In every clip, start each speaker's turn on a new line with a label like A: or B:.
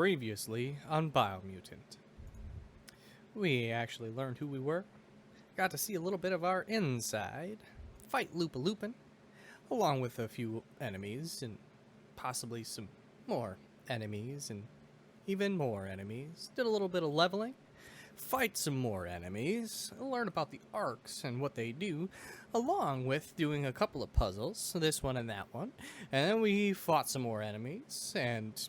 A: Previously on Biomutant. We actually learned who we were, got to see a little bit of our inside, fight LUPA-LUPIN, along with a few enemies, and possibly some more enemies, and even more enemies. Did a little bit of leveling, fight some more enemies, learn about the arcs and what they do, along with doing a couple of puzzles, this one and that one, and then we fought some more enemies, and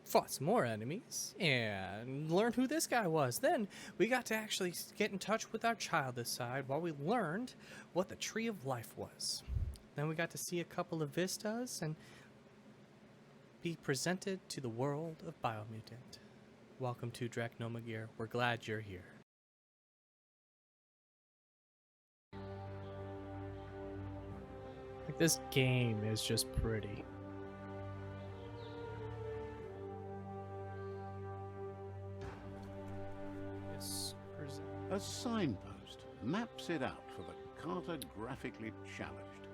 A: fought some more enemies, and learned who this guy was. Then we got to actually get in touch with our child this side while we learned what the Tree of Life was. Then we got to see a couple of vistas and be presented to the world of Biomutant. Welcome to Draknomagir. We're glad you're here. Like, this game is just pretty.
B: A signpost maps it out for the cartographically challenged.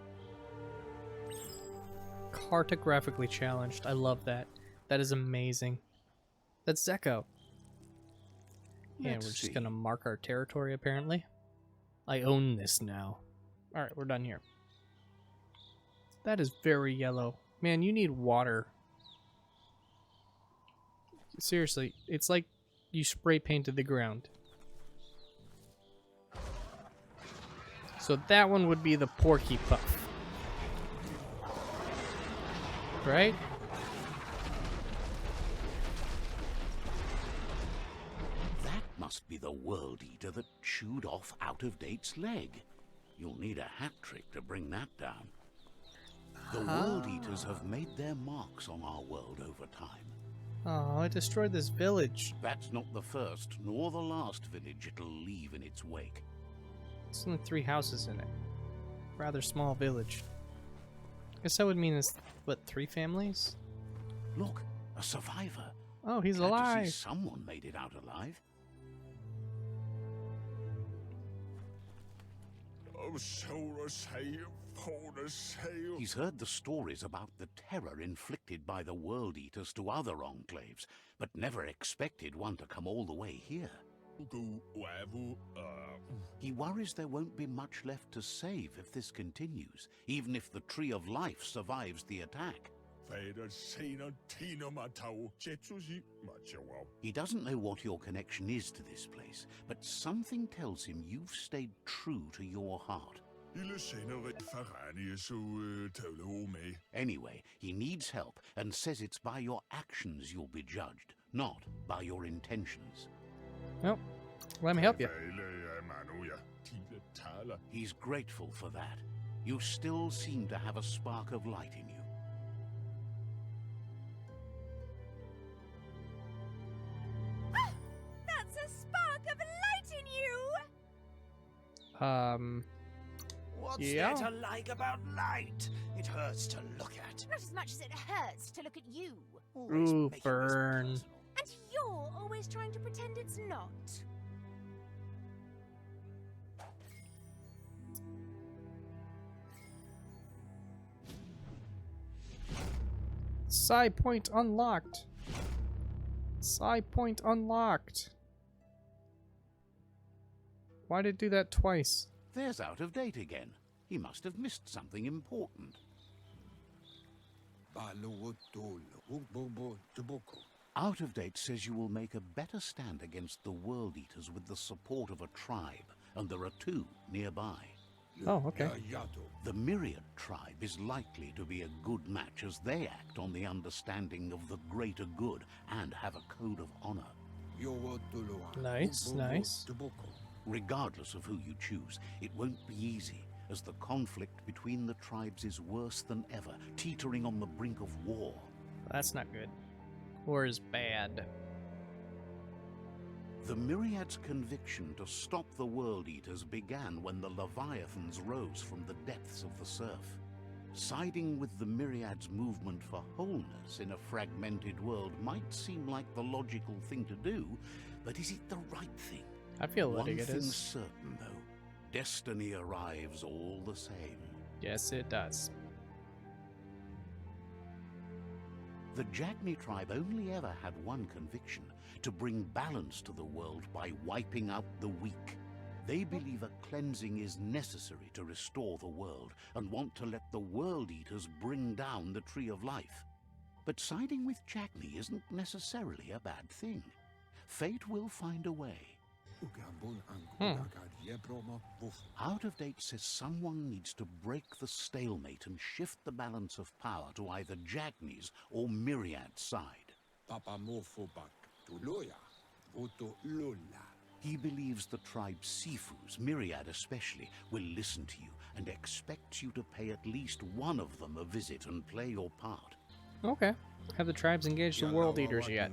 A: Cartographically challenged. I love that. That is amazing. That's Zeko. And we're just gonna mark our territory, apparently. I own this now. Alright, we're done here. That is very yellow. Man, you need water. Seriously, it's like you spray painted the ground. So that one would be the Porky Puff. Right?
B: That must be the World Eater that chewed off Out-of-Date's leg. You'll need a hat trick to bring that down. The World Eaters have made their marks on our world over time.
A: Oh, I destroyed this village.
B: That's not the first nor the last village it'll leave in its wake.
A: There's only 3 houses in it. Rather small village. Guess that would mean it's, what, 3 families?
B: Look, a survivor.
A: Oh, he's
B: Glad
A: alive.
B: to see someone made it out alive. He's heard the stories about the terror inflicted by the World Eaters to other enclaves, but never expected one to come all the way here. He worries there won't be much left to save if this continues, even if the Tree of Life survives the attack. He doesn't know what your connection is to this place, but something tells him you've stayed true to your heart. Anyway, he needs help and says it's by your actions you'll be judged, not by your intentions.
A: Well, let me help you.
B: He's grateful for that. You still seem to have a spark of light in you.
C: That's a spark of light in you!
D: What's
A: Yeah.
D: there to like about light? It hurts to look at.
C: Not as much as it hurts to look at you.
D: Always
A: Ooh,
D: making this
A: burn.
D: personal.
C: And you're always trying to pretend it's not.
A: PSI-POINT unlocked. PSI-POINT unlocked. Why did it do that twice?
B: There's Out-of-Date again. He must have missed something important. Out-of-Date says you will make a better stand against the World Eaters with the support of a tribe, and there are 2 nearby.
A: Oh, okay.
B: The Myriad tribe is likely to be a good match as they act on the understanding of the greater good and have a code of honor.
A: Nice, nice.
B: Regardless of who you choose, it won't be easy, as the conflict between the tribes is worse than ever, teetering on the brink of war.
A: That's not good. War is bad.
B: The Myriad's conviction to stop the World Eaters began when the Leviathans rose from the depths of the surf. Siding with the Myriad's movement for wholeness in a fragmented world might seem like the logical thing to do, but is it the right thing?
A: I feel like
B: One
A: it
B: thing's
A: is.
B: certain, though. Destiny arrives all the same.
A: Yes, it does.
B: The Jagni tribe only ever had one conviction: to bring balance to the world by wiping out the weak. They believe a cleansing is necessary to restore the world, and want to let the World Eaters bring down the Tree of Life. But siding with Jagni isn't necessarily a bad thing. Fate will find a way. Out of Date says someone needs to break the stalemate and shift the balance of power to either Jagni's or Myriad's side. He believes the tribe's Sifus, Myriad especially, will listen to you and expects you to pay at least one of them a visit and play your part.
A: Okay. Have the tribes engaged the World Eaters yet?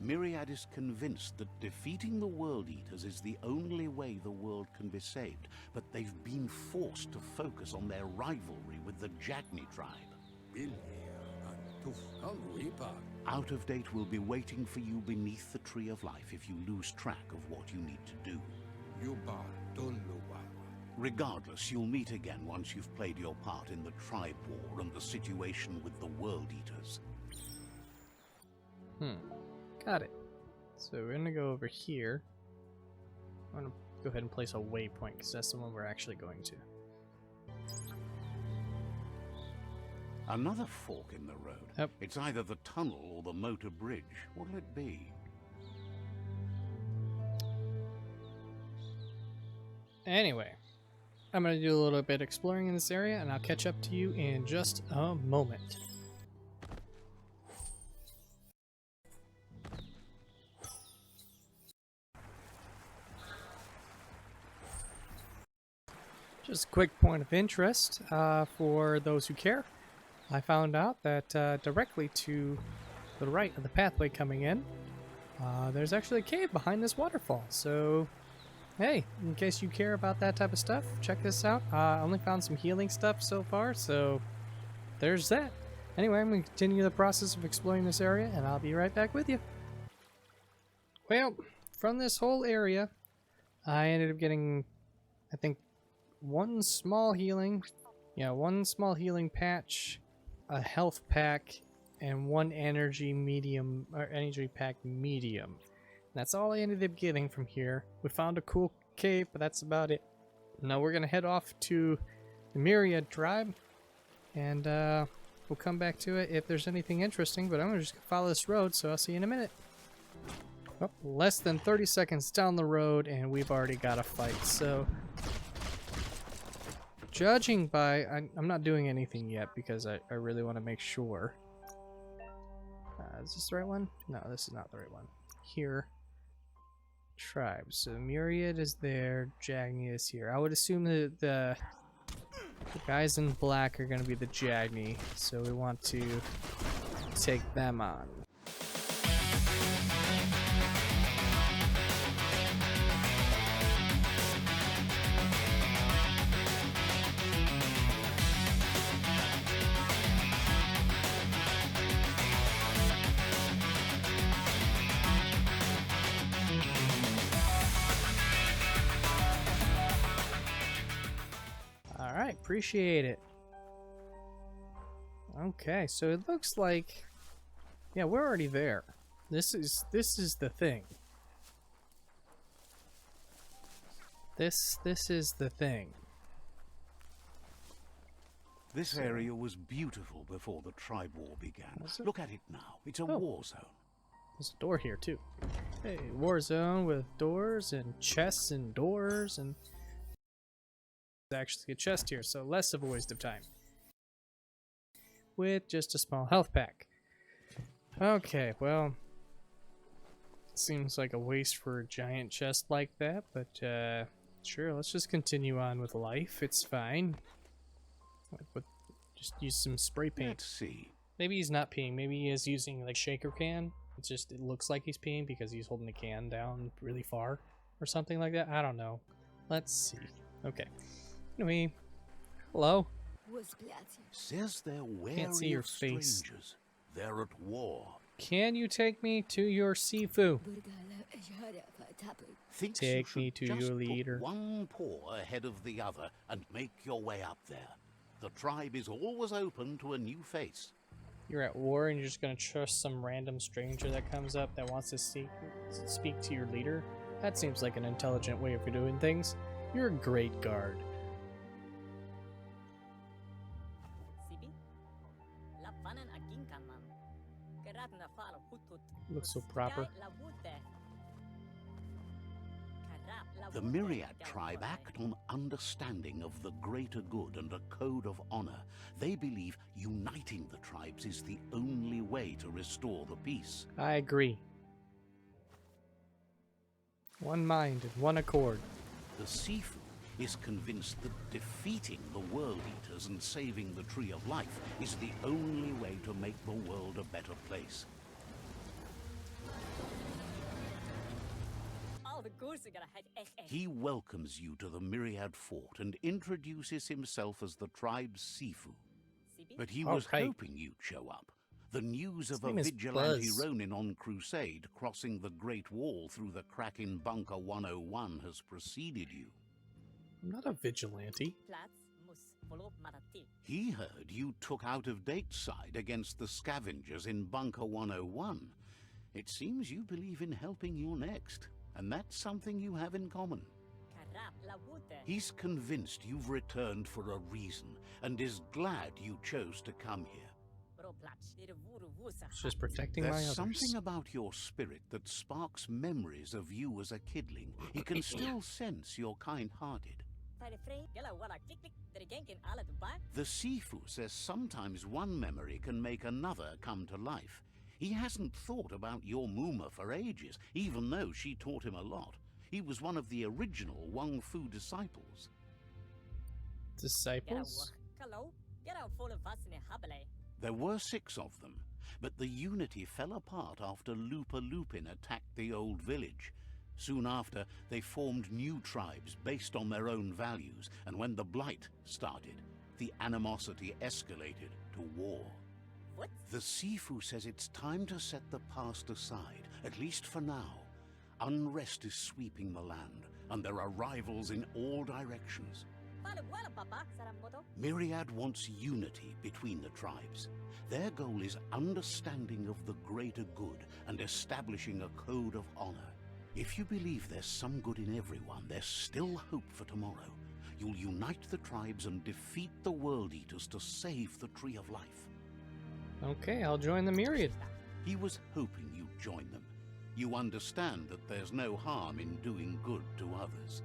B: Myriad is convinced that defeating the World Eaters is the only way the world can be saved, but they've been forced to focus on their rivalry with the Jagni tribe. Out of Date will be waiting for you beneath the Tree of Life if you lose track of what you need to do. Regardless, you'll meet again once you've played your part in the tribe war and the situation with the World Eaters.
A: Got it. So we're gonna go over here. I'm gonna go ahead and place a waypoint because that's the one we're actually going to.
B: Another fork in the road.
A: Yep.
B: It's either the tunnel or the motor bridge. What'll it be?
A: Anyway, I'm gonna do a little bit exploring in this area, and I'll catch up to you in just a moment. Just a quick point of interest for those who care. I found out that directly to the right of the pathway coming in, there's actually a cave behind this waterfall. So, hey, in case you care about that type of stuff, check this out. I only found some healing stuff so far, so there's that. Anyway, I'm going to continue the process of exploring this area, and I'll be right back with you. Well, from this whole area, I ended up getting, I think, one small healing patch, a health pack, and one energy pack medium. That's all I ended up getting from here. We found a cool cave, but that's about it. Now we're gonna head off to the Myriad tribe, and we'll come back to it if there's anything interesting, but I'm gonna just follow this road, so I'll see you in a minute. Oh, less than 30 seconds down the road, and we've already got a fight, so judging by... I'm not doing anything yet because I really want to make sure. Is this the right one? No, this is not the right one. Here. Tribes. So Myriad is there. Jagni is here. I would assume that the guys in black are going to be the Jagni. So we want to take them on. Alright, appreciate it. Okay, so it looks like, yeah, we're already there. This is the thing. This is the thing.
B: This area was beautiful before the tribe war began. Look at it now. It's a war zone.
A: There's a door here too. Hey, war zone with doors and chests and doors, and there's actually a chest here, so less of a waste of time. With just a small health pack. Okay, well, seems like a waste for a giant chest like that, but sure, let's just continue on with life. It's fine. But just use some spray paint.
B: Let's see.
A: Maybe he's not peeing. Maybe he is using like shaker can. It's just, it looks like he's peeing because he's holding the can down really far or something like that. I don't know. Let's see. Okay. Anyway, hello.
B: Says they're wary
A: Can't see your
B: of
A: face.
B: strangers. They're at war.
A: Can you take me to your Sifu?
B: Thinks
A: Take
B: you should
A: me to
B: just
A: your
B: put
A: leader.
B: one paw ahead of the other and make your way up there. The tribe is always open to a new face.
A: You're at war and you're just gonna trust some random stranger that comes up that wants to speak to your leader? That seems like an intelligent way of doing things. You're a great guard. Looks so proper.
B: The Myriad tribe act on understanding of the greater good and a code of honor. They believe uniting the tribes is the only way to restore the peace.
A: I agree. One mind and one accord.
B: The Sifu is convinced that defeating the World Eaters and saving the Tree of Life is the only way to make the world a better place. He welcomes you to the Myriad Fort and introduces himself as the tribe's Sifu. But he was hoping you'd show up. The news of a vigilante Ronin on crusade crossing the Great Wall through the crack in Bunker 101 has preceded you.
A: I'm not a vigilante.
B: He heard you took out-of-date side against the scavengers in Bunker 101. It seems you believe in helping your next, and that's something you have in common. He's convinced you've returned for a reason, and is glad you chose to come here.
A: It's just protecting my others.
B: There's something about your spirit that sparks memories of you as a kidling. He can still sense you're kind-hearted. The Sifu says sometimes one memory can make another come to life. He hasn't thought about your Muma for ages, even though she taught him a lot. He was one of the original Wang Fu disciples.
A: Disciples?
B: There were 6 of them, but the unity fell apart after LUPA-LUPIN attacked the old village. Soon after, they formed new tribes based on their own values, and when the Blight started, the animosity escalated to war. What? The Sifu says it's time to set the past aside, at least for now. Unrest is sweeping the land, and there are rivals in all directions. Myriad wants unity between the tribes. Their goal is understanding of the greater good and establishing a code of honor. If you believe there's some good in everyone, there's still hope for tomorrow. You'll unite the tribes and defeat the World Eaters to save the Tree of Life.
A: Okay, I'll join the Myriad.
B: He was hoping you'd join them. You understand that there's no harm in doing good to others.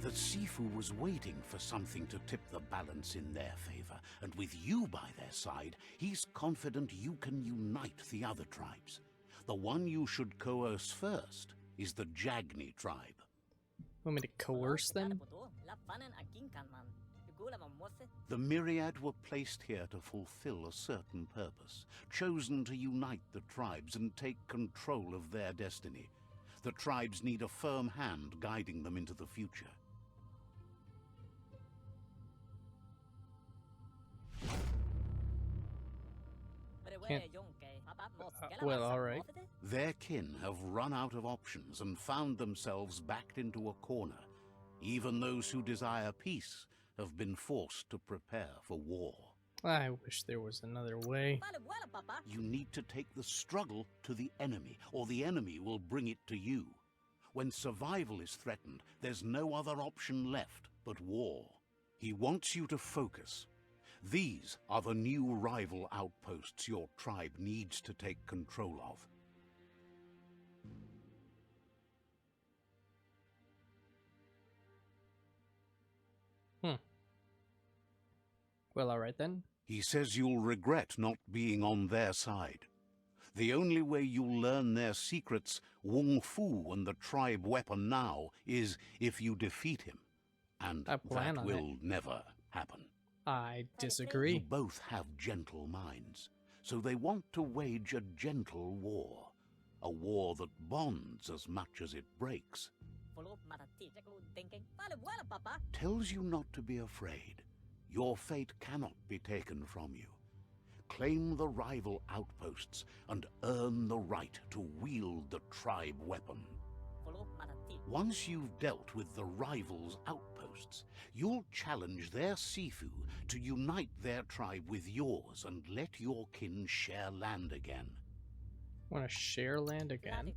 B: The Sifu was waiting for something to tip the balance in their favor, and with you by their side, he's confident you can unite the other tribes. The one you should coerce first is the Jagni tribe.
A: Want me to coerce them?
B: The Myriad were placed here to fulfill a certain purpose, chosen to unite the tribes and take control of their destiny. The tribes need a firm hand guiding them into the future.
A: Well, alright.
B: Their kin have run out of options and found themselves backed into a corner. Even those who desire peace have been forced to prepare for war.
A: I wish there was another way.
B: You need to take the struggle to the enemy, or the enemy will bring it to you. When survival is threatened, there's no other option left but war. He wants you to focus. These are the new rival outposts your tribe needs to take control of.
A: Well, alright then.
B: He says you'll regret not being on their side. The only way you'll learn their secrets, Wung Fu and the tribe weapon now, is if you defeat him. And that will never happen.
A: I disagree.
B: You both have gentle minds, so they want to wage a gentle war. A war that bonds as much as it breaks. Tells you not to be afraid. Your fate cannot be taken from you. Claim the rival outposts and earn the right to wield the tribe weapon. Once you've dealt with the rival's outposts, outposts. You'll challenge their Sifu to unite their tribe with yours and let your kin share land again.
A: Want to share land again?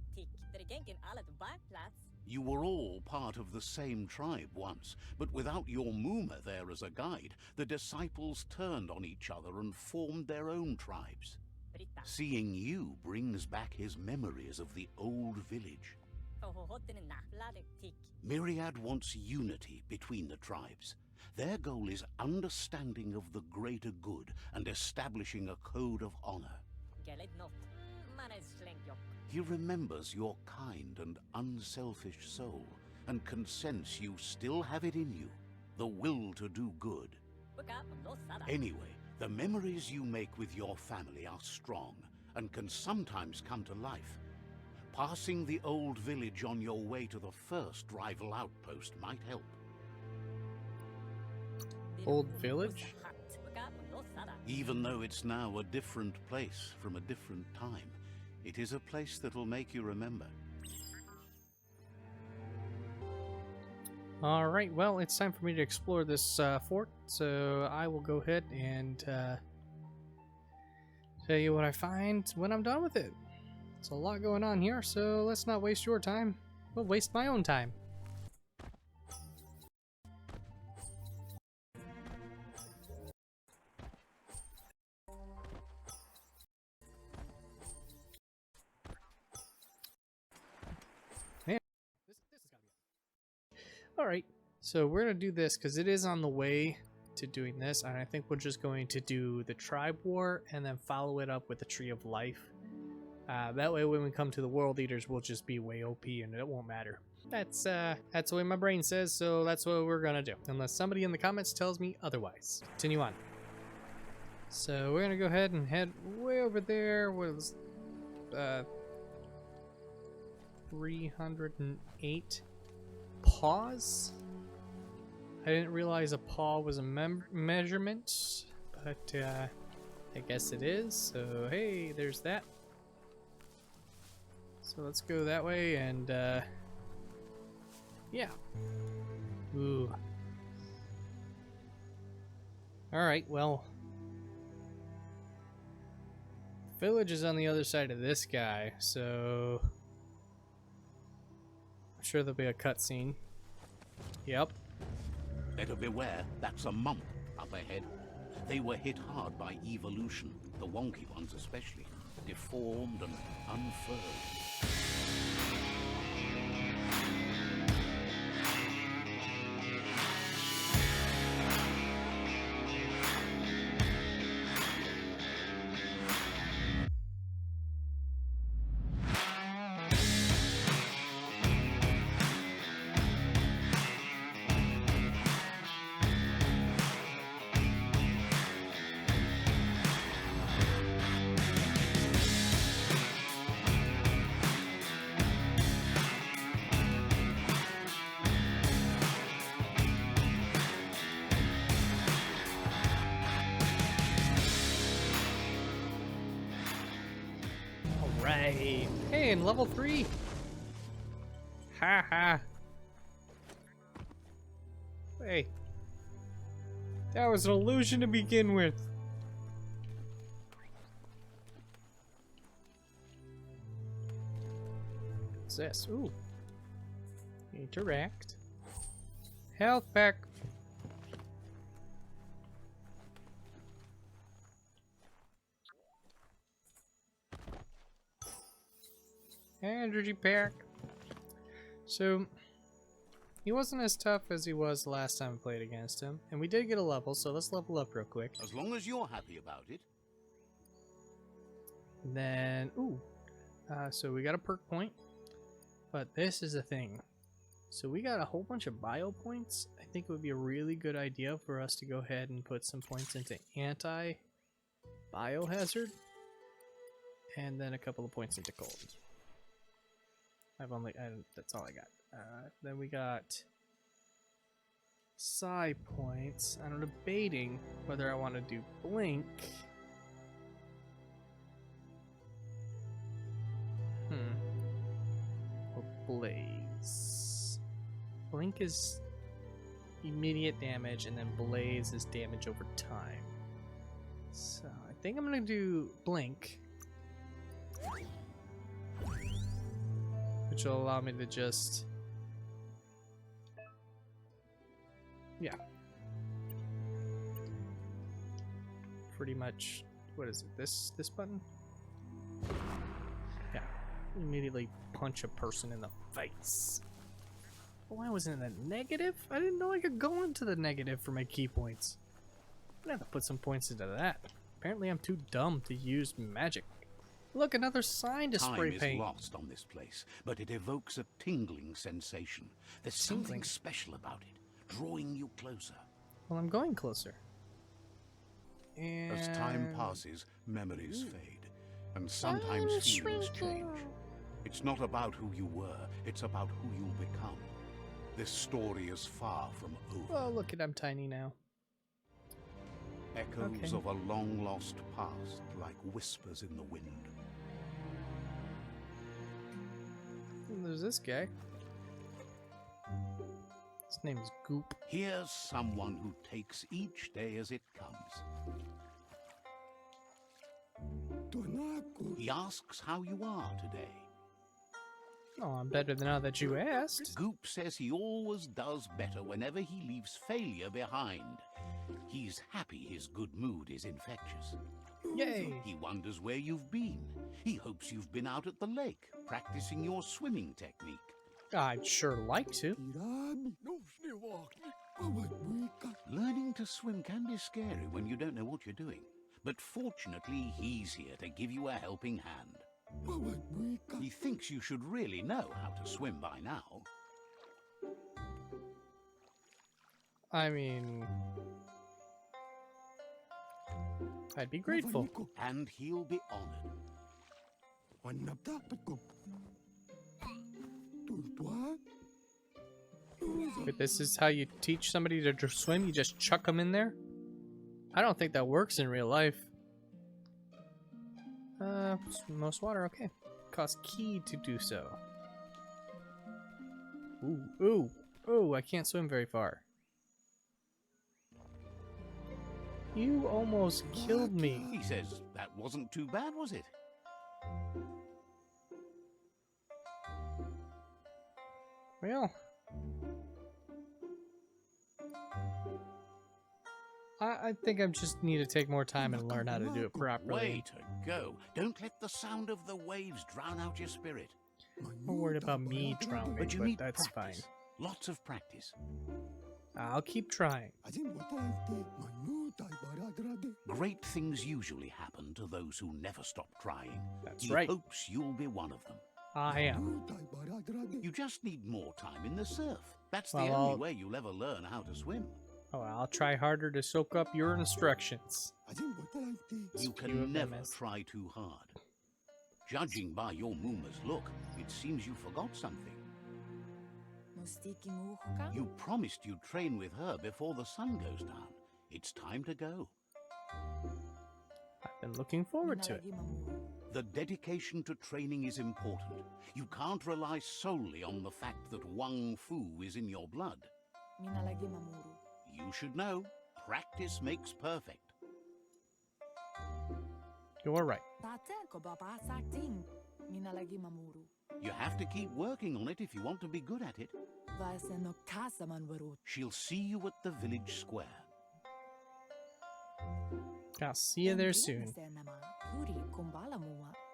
B: You were all part of the same tribe once, but without your Muma there as a guide, the disciples turned on each other and formed their own tribes. Seeing you brings back his memories of the old village. Myriad wants unity between the tribes. Their goal is understanding of the greater good and establishing a code of honor. He remembers your kind and unselfish soul and can sense you still have it in you, the will to do good. Anyway, the memories you make with your family are strong and can sometimes come to life. Passing the old village on your way to the first rival outpost might help.
A: Old village?
B: Even though it's now a different place from a different time, it is a place that'll make you remember.
A: Alright, well, it's time for me to explore this fort, so I will go ahead and tell you what I find when I'm done with it. There's a lot going on here, so let's not waste your time. We'll waste my own time. Alright, so we're going to do this because it is on the way to doing this, and I think we're just going to do the Tribe War and then follow it up with the Tree of Life. That way when we come to the World Eaters, we'll just be way OP and it won't matter. That's the way my brain says, so that's what we're going to do. Unless somebody in the comments tells me otherwise. Continue on. So we're going to go ahead and head way over there with 308 paws. I didn't realize a paw was a measurement, but I guess it is. So hey, there's that. So let's go that way and yeah. Ooh. Alright, well. The village is on the other side of this guy, so I'm sure there'll be a cutscene. Yep.
B: Better beware, that's a mump up ahead. They were hit hard by evolution, the wonky ones especially, deformed and unfurled.
A: Alright. Hey, in level 3. Ha ha. Hey. That was an illusion to begin with. What's this? Ooh. Interact. Health pack. Energy pack. So, he wasn't as tough as he was the last time I played against him. And we did get a level, so let's level up real quick.
B: As long as you're happy about it.
A: And then, ooh. So we got a perk point. But this is the thing. So we got a whole bunch of bio points. I think it would be a really good idea for us to go ahead and put some points into anti-biohazard. And then a couple of points into cold. That's all I got. Then we got psi points. I'm debating whether I want to do blink. Or blaze. Blink is immediate damage, and then Blaze is damage over time. So I think I'm gonna do Blink, which will allow me to just, yeah, pretty much. What is it? This button? Yeah, immediately punch a person in the face. Why wasn't that negative? I didn't know I could go into the negative for my key points. I'm gonna have to put some points into that. Apparently I'm too dumb to use magic. Look, another sign to spray
B: Time
A: paint.
B: is lost on this place, but it evokes a tingling sensation. There's something special about it, drawing you closer.
A: Well, I'm going closer. And
B: As time passes, memories fade, and sometimes feelings change. It's not about who you were, it's about who you'll become. This story is far from over.
A: Oh, look at, I'm tiny now.
B: Echoes of a long-lost past, like whispers in the wind.
A: And there's this guy. His name is Goop.
B: Here's someone who takes each day as it comes. He asks how you are today.
A: Oh, I'm better now that you asked.
B: Goop says he always does better whenever he leaves failure behind. He's happy his good mood is infectious.
A: Yay!
B: He wonders where you've been. He hopes you've been out at the lake, practicing your swimming technique.
A: I'd sure like to.
B: Learning to swim can be scary when you don't know what you're doing. But fortunately, he's here to give you a helping hand. He thinks you should really know how to swim by now.
A: I mean, I'd be grateful.
B: And he'll be honored.
A: But this is how you teach somebody to swim? You just chuck them in there? I don't think that works in real life. Most water, okay. Cost key to do so. Ooh, I can't swim very far. You almost killed me.
B: He says that wasn't too bad, was it?
A: Well, I think I just need to take more time and learn how to do it properly.
B: Way to go. Don't let the sound of the waves drown out your spirit.
A: I'm worried about me drowning,
B: But you
A: but
B: need
A: that's
B: practice.
A: fine.
B: Lots of practice.
A: I'll keep trying.
B: Great things usually happen to those who never stop trying.
A: That's
B: He
A: right.
B: hopes you'll be one of them.
A: I am.
B: You just need more time in the surf. That's
A: Well,
B: the only
A: I'll-
B: way you'll ever learn how to swim.
A: Oh, I'll try harder to soak up your instructions.
B: You
A: Few of
B: can
A: them
B: never
A: is-
B: try too hard. Judging by your Mooma's look, it seems you forgot something. You promised you'd train with her before the sun goes down. It's time to go.
A: I've been looking forward to it.
B: The dedication to training is important. You can't rely solely on the fact that Wang Fu is in your blood. You should know, practice makes perfect.
A: You're right.
B: You have to keep working on it if you want to be good at it. She'll see you at the village square.
A: I'll see you there soon.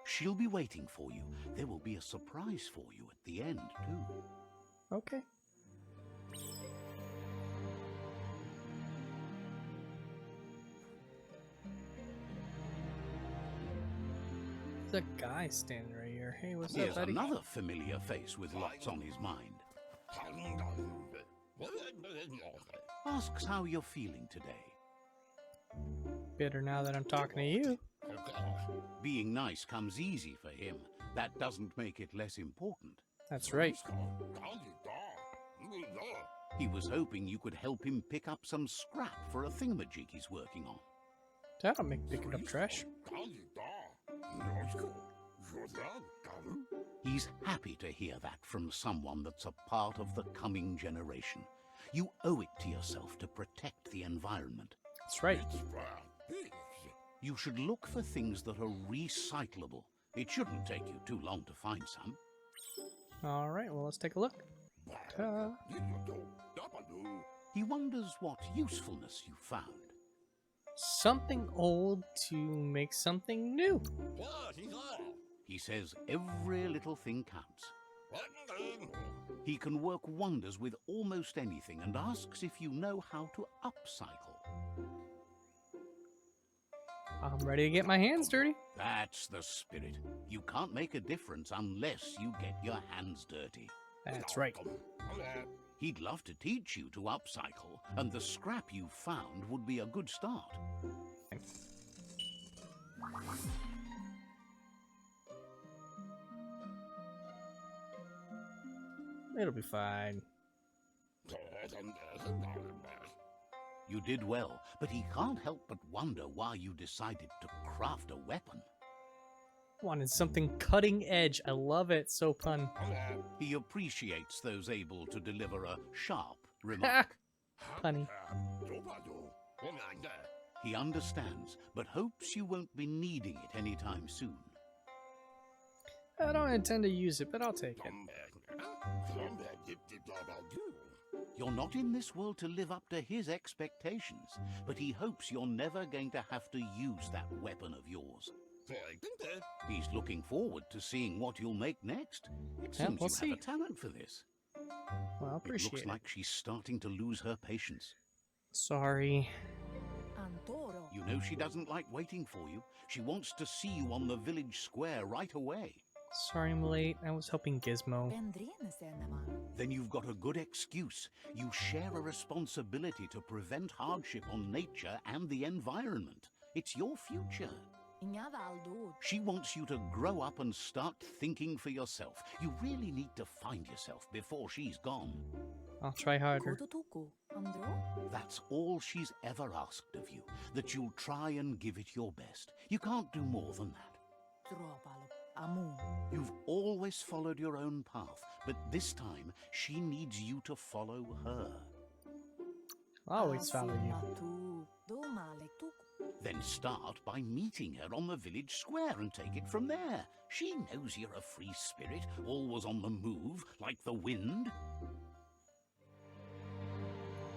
B: She'll be waiting for you. There will be a surprise for you at the end, too.
A: Okay. There's a guy standing right here. Hey, what's up,
B: Here's
A: buddy?
B: another familiar face with lots on his mind. Asks how you're feeling today.
A: Better now that I'm talking to you.
B: Being nice comes easy for him. That doesn't make it less important.
A: That's right.
B: He was hoping you could help him pick up some scrap for a thingamajig he's working on.
A: That'll make picking up trash.
B: He's happy to hear that from someone that's a part of the coming generation. You owe it to yourself to protect the environment.
A: That's right.
B: You should look for things that are recyclable. It shouldn't take you too long to find some.
A: All right, well, let's take a look. Ta.
B: He wonders what usefulness you found.
A: Something old to make something new.
B: He says every little thing counts. He can work wonders with almost anything and asks if you know how to upcycle.
A: I'm ready to get my hands dirty.
B: That's the spirit. You can't make a difference unless you get your hands dirty.
A: That's right.
B: He'd love to teach you to upcycle, and the scrap you found would be a good start.
A: It'll be fine.
B: You did well, but he can't help but wonder why you decided to craft a weapon.
A: Wanted something cutting edge. I love it. So pun.
B: He appreciates those able to deliver a sharp remark.
A: Punny.
B: He understands, but hopes you won't be needing it anytime soon.
A: I don't intend to use it, but I'll take it.
B: You're not in this world to live up to his expectations, but he hopes you're never going to have to use that weapon of yours. He's looking forward to seeing what you'll make next. It seems
A: we'll
B: you
A: see.
B: have a talent for this.
A: Well, I
B: It
A: appreciate
B: looks
A: it.
B: like she's starting to lose her patience.
A: Sorry.
B: You know she doesn't like waiting for you. She wants to see you on the village square right away.
A: Sorry I'm late. I was helping Gizmo.
B: Then you've got a good excuse. You share a responsibility to prevent hardship on nature and the environment. It's your future. She wants you to grow up and start thinking for yourself. You really need to find yourself before she's gone.
A: I'll try harder.
B: That's all she's ever asked of you, that you'll try and give it your best. You can't do more than that. You've always followed your own path, but this time she needs you to follow her.
A: I'll always follow you.
B: Then start by meeting her on the village square and take it from there. She knows you're a free spirit, always on the move, like the wind.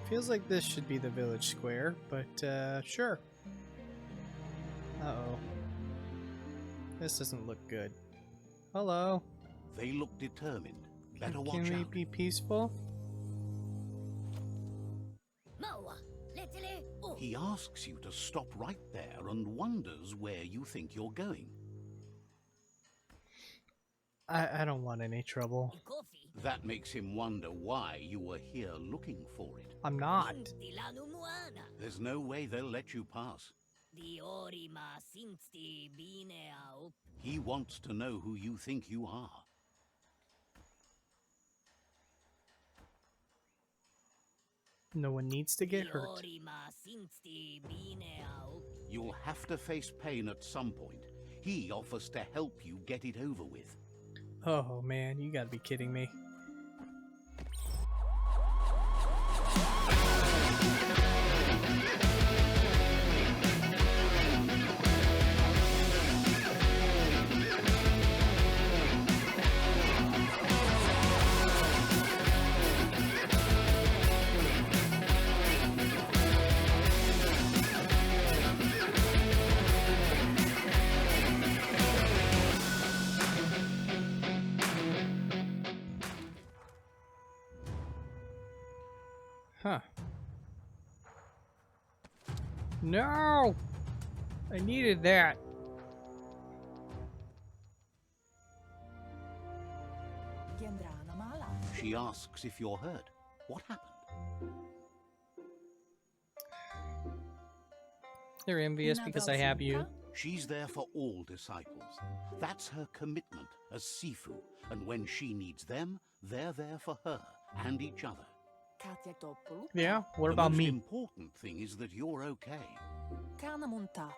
A: Feels like this should be the village square, but sure. Uh-oh. This doesn't look good. Hello.
B: They look determined. Better watch
A: Can we
B: out.
A: be peaceful?
B: He asks you to stop right there and wonders where you think you're going.
A: I don't want any trouble.
B: That makes him wonder why you were here looking for it.
A: I'm not.
B: There's no way they'll let you pass. He wants to know who you think you are.
A: No one needs to get hurt.
B: You'll have to face pain at some point. He offers to help you get it over with.
A: Oh man, you gotta be kidding me. Huh. No! I needed that.
B: She asks if you're hurt. What happened?
A: They're envious because I have you.
B: She's there for all disciples. That's her commitment as Sifu, and when she needs them, they're there for her and each other.
A: Yeah, what
B: The
A: about
B: most
A: me?
B: important thing is that you're okay.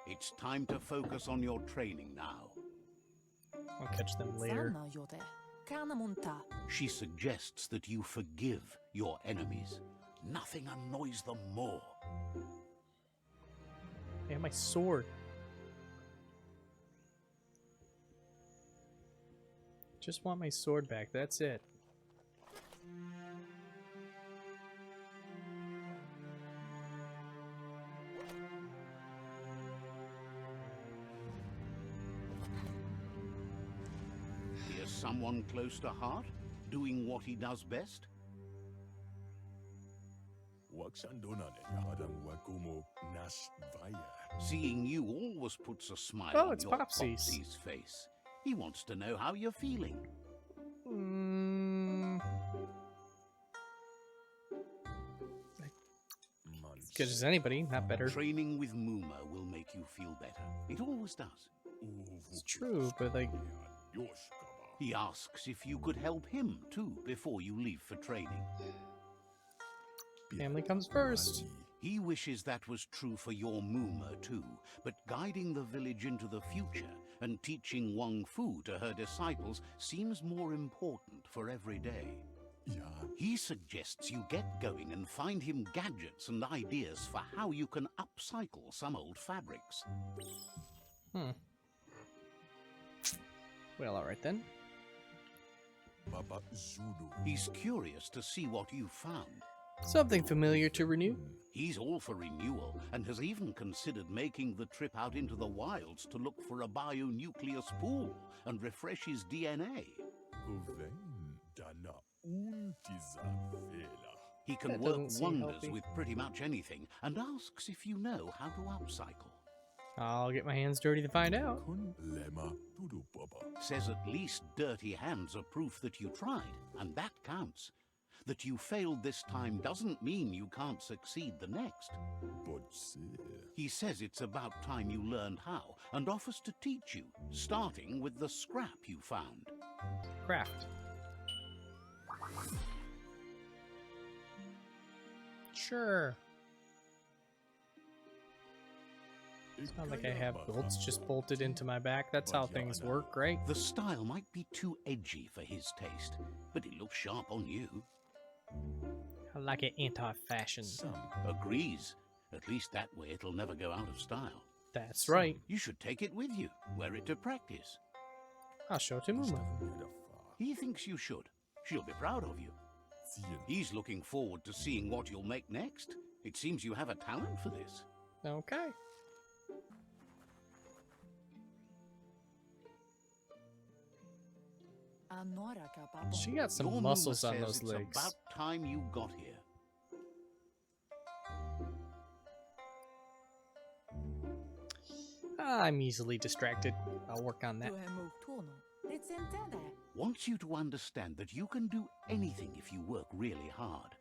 B: It's time to focus on your training now.
A: I'll catch them later.
B: She suggests that you forgive your enemies. Nothing annoys them more.
A: And my sword. Just want my sword back, that's it.
B: Here's someone close to heart, doing what he does best. Seeing you always puts a smile
A: Oh,
B: on
A: it's
B: your
A: Popsies.
B: Popsie's face. He wants to know how you're feeling.
A: As good as anybody, not better.
B: Training with Muma will make you feel better. It always does.
A: It's true, but like,
B: He asks if you could help him too before you leave for training.
A: family comes first.
B: He wishes that was true for your Muma too, but guiding the village into the future and teaching Wang Fu to her disciples seems more important for every day. He suggests you get going and find him gadgets and ideas for how you can upcycle some old fabrics.
A: Well, alright then.
B: He's curious to see what you found.
A: Something familiar to renew.
B: He's all for renewal and has even considered making the trip out into the wilds to look for a bionucleus pool and refresh his DNA. He can
A: That
B: work
A: doesn't seem
B: wonders
A: healthy.
B: with pretty much anything and asks if you know how to upcycle.
A: I'll get my hands dirty to find out.
B: Says at least dirty hands are proof that you tried, and that counts. That you failed this time doesn't mean you can't succeed the next. He says it's about time you learned how and offers to teach you, starting with the scrap you found.
A: Craft. Sure. It's not like I have bolts just bolted into my back. That's how things work, right?
B: The style might be too edgy for his taste, but it looks sharp on you.
A: I like it anti-fashion.
B: Agrees. At least that way it'll never go out of style.
A: That's right.
B: You should take it with you, wear it to practice.
A: I'll show it to Muma.
B: He thinks you should. She'll be proud of you. He's looking forward to seeing what you'll make next. It seems you have a talent for this.
A: Okay. She got some
B: Your
A: muscles
B: Muma
A: on
B: says
A: those
B: it's
A: legs.
B: about time you got here.
A: I'm easily distracted. I'll work on that.
B: Wants you to understand that you can do anything if you work really hard.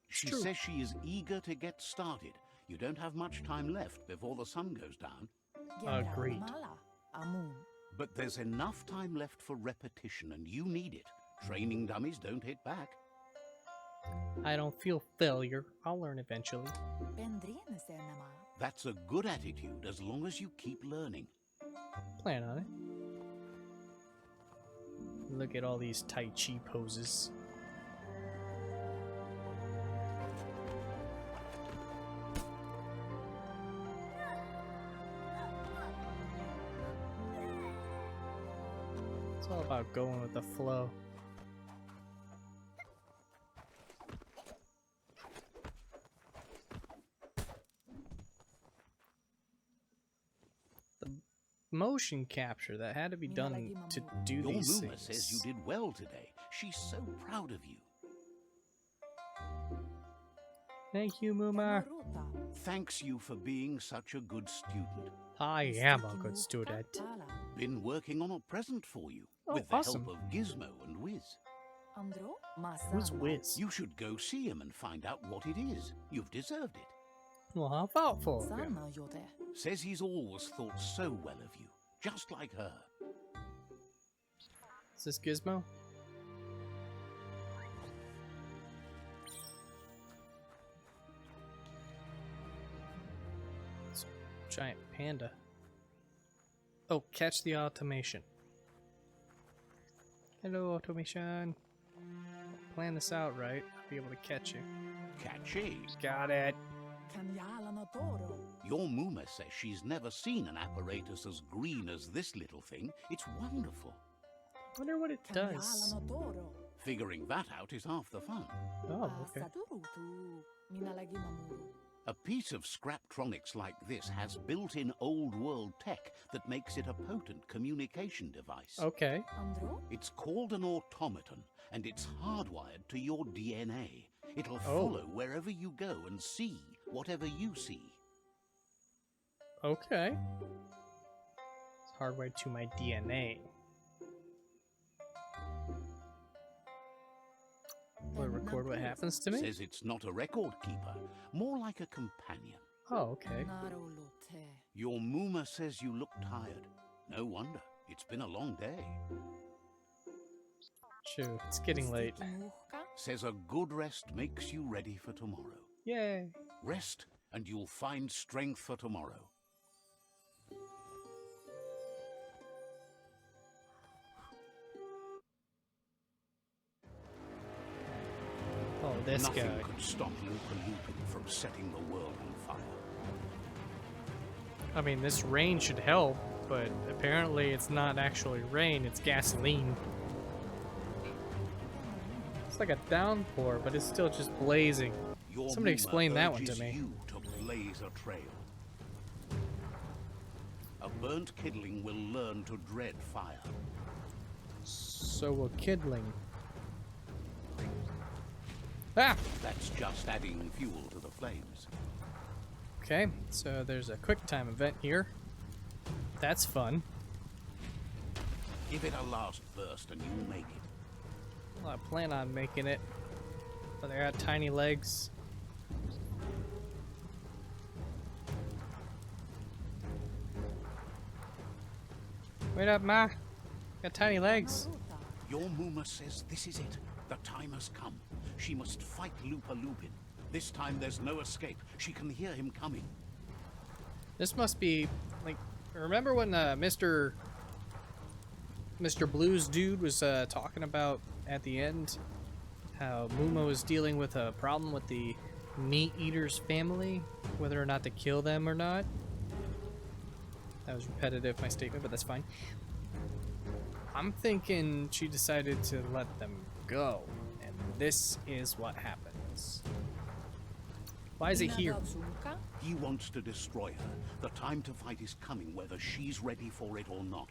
B: She
A: true.
B: says she is eager to get started. You don't have much time left before the sun goes down.
A: Agreed.
B: But there's enough time left for repetition, and you need it. Training dummies don't hit back.
A: I don't feel failure. I'll learn eventually.
B: That's a good attitude as long as you keep learning.
A: Plan on it. Look at all these Tai Chi poses. It's all about going with the flow. The motion capture that had to be done to do
B: Your
A: these
B: Muma says you
A: things.
B: did well today. She's so proud of you.
A: Thank you, Muma.
B: Thanks you for being such a good student.
A: I am a good student.
B: Been working on a present for you
A: Oh,
B: with the
A: awesome.
B: help of Gizmo and Wiz.
A: Who's Wiz?
B: You should go see him and find out what it is. You've deserved it.
A: Well, how thoughtful.
B: Says he's always thought so well of you, just like her.
A: Is this Gizmo? It's a giant panda. Oh, catch the automation. Hello, automation. plan this out right, I'll be able to catch you.
B: Catchy.
A: Got it.
B: Your Muma says she's never seen an apparatus as green as this little thing. It's wonderful.
A: Wonder what it does.
B: Figuring that out is half the fun.
A: Oh, okay.
B: A piece of Scraptronics like this has built-in old-world tech that makes it a potent communication device.
A: Okay.
B: It's called an automaton, and it's hardwired to your DNA. It'll follow wherever you go and see whatever you see.
A: Okay. It's hardwired to my DNA. Will it record what happens to me?
B: Says it's not a record keeper, more like a companion.
A: Oh, okay.
B: Your Muma says you look tired. No wonder. It's been a long day.
A: Shoot, it's getting late.
B: Says a good rest makes you ready for tomorrow.
A: Yay.
B: Rest, and you'll find strength for tomorrow.
A: Oh, this
B: Nothing
A: guy.
B: could stop LUPA-LUPIN from setting the world on fire.
A: I mean, this rain should help, but apparently it's not actually rain, it's gasoline. It's like a downpour, but it's still just blazing.
B: Your
A: Somebody
B: Muma
A: explain that one to
B: urges
A: me.
B: you to blaze a trail. A burnt kidling will learn to dread fire.
A: So will Kidling. Ah!
B: That's just adding fuel to the flames.
A: Okay, so there's a quick time event here. That's fun.
B: Give it a last burst and you'll make it.
A: Well, I plan on making it, but they got tiny legs. Wait up, Ma. Got tiny legs.
B: Your Muma says this is it. The time has come. She must fight LUPA-LUPIN. This time there's no escape. She can hear him coming.
A: This must be like, remember when Mr. Blues dude was talking about at the end how Muma was dealing with a problem with the meat eaters family, whether or not to kill them or not. That was repetitive, my statement, but that's fine. I'm thinking she decided to let them go, and this is what happens. Why is it here?
B: He wants to destroy her. The time to fight is coming, whether she's ready for it or not.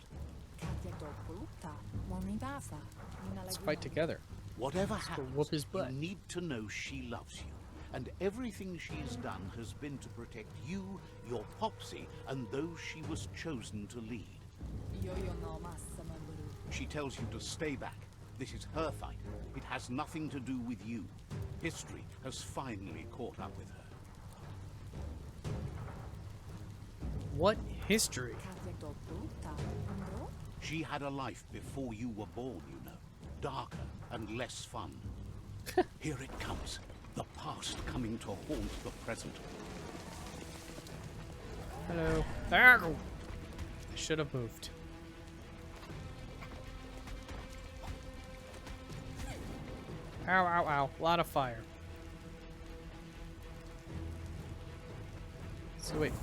A: Let's fight together.
B: Whatever
A: go
B: happens,
A: whoop his butt.
B: you need to know she loves you. And everything she's done has been to protect you, your Popsy, and those she was chosen to lead. She tells you to stay back. This is her fight. It has nothing to do with you. History has finally caught up with her.
A: What history?
B: She had a life before you were born, you know. Darker and less fun. Here it comes. The past coming to haunt the present.
A: Hello. Ow! I should have moved. Ow, ow, ow. A lot of fire. So wait.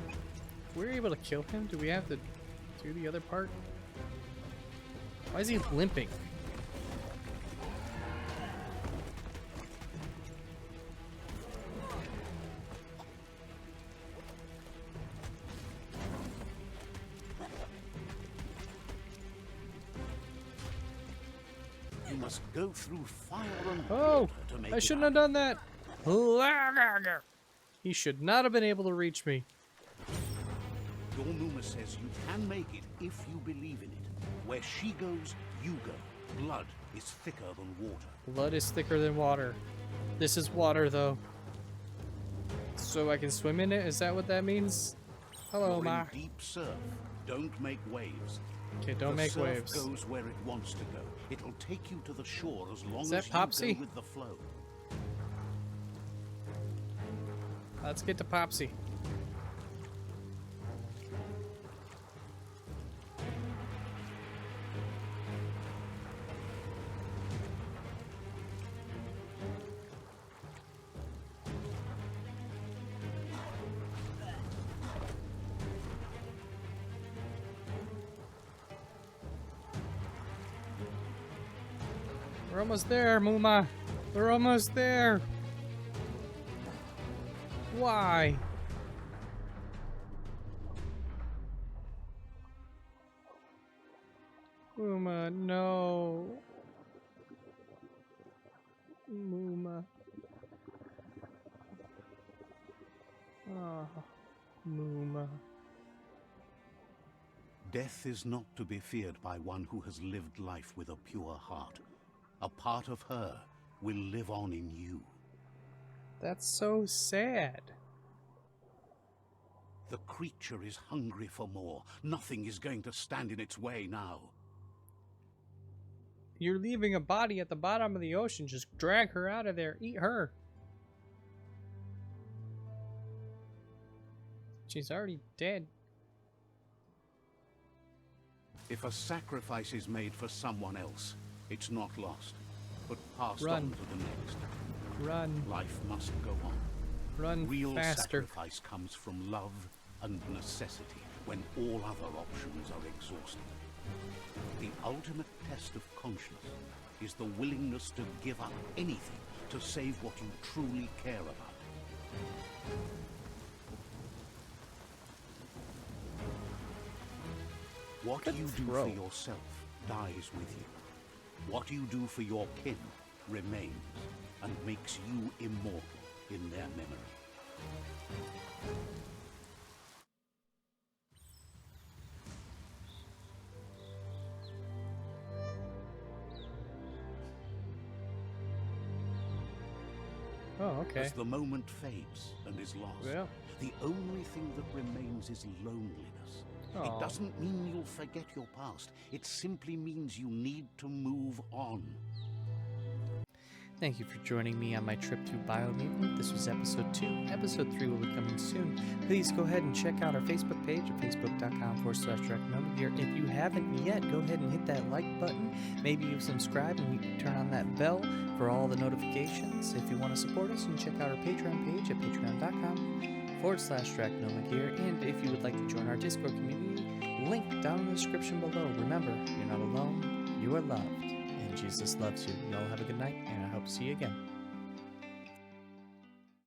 A: If we're able to kill him, do we have to do the other part? Why is he limping?
B: You must go through fire and
A: Oh!
B: water to make
A: I
B: it
A: shouldn't
B: up.
A: have done that! He should not have been able to reach me.
B: Your Muma says you can make it if you believe in it. Where she goes, you go. Blood is thicker than water.
A: Blood is thicker than water. This is water, though. So I can swim in it? Is that what that means? Hello,
B: You're
A: Ma.
B: in deep surf. Don't make waves.
A: Okay, don't
B: the
A: make
B: surf
A: waves.
B: goes where it wants to go. It'll take you to the shore as long
A: Is
B: as
A: that
B: you
A: Popsy?
B: go with the flow.
A: Let's get to Popsy. We're almost there, Muma. We're almost there. Why? Muma, no. Muma. Oh, Muma.
B: Death is not to be feared by one who has lived life with a pure heart. A part of her will live on in you.
A: That's so sad.
B: The creature is hungry for more. Nothing is going to stand in its way now.
A: You're leaving a body at the bottom of the ocean. Just drag her out of there. Eat her. She's already dead.
B: If a sacrifice is made for someone else, it's not lost, but passed
A: Run.
B: on to the next.
A: Run.
B: Life must go on.
A: Run
B: Real
A: faster.
B: sacrifice comes from love and necessity when all other options are exhausted. The ultimate test of conscience is the willingness to give up anything to save what you truly care about. What
A: Good
B: you
A: throw.
B: do for yourself dies with you. What you do for your kin remains and makes you immortal in their memory.
A: Oh, okay.
B: As the moment fades and is lost,
A: Yeah.
B: the only thing that remains is loneliness.
A: Aw.
B: It doesn't mean you'll forget your past. It simply means you need to move on.
A: Thank you for joining me on my trip through Biomutant. This was episode 2. Episode 3 will be coming soon. Please go ahead and check out our Facebook page at facebook.com/DirectNomaGear. If you haven't yet, go ahead and hit that like button. Maybe you subscribe and you turn on that bell for all the notifications. If you want to support us, you can check out our Patreon page at patreon.com/DirectNomaGear. And if you would like to join our Discord community, link down in the description below. Remember, you're not alone, you are loved. And Jesus loves you. Y'all have a good night, and I hope to see you again.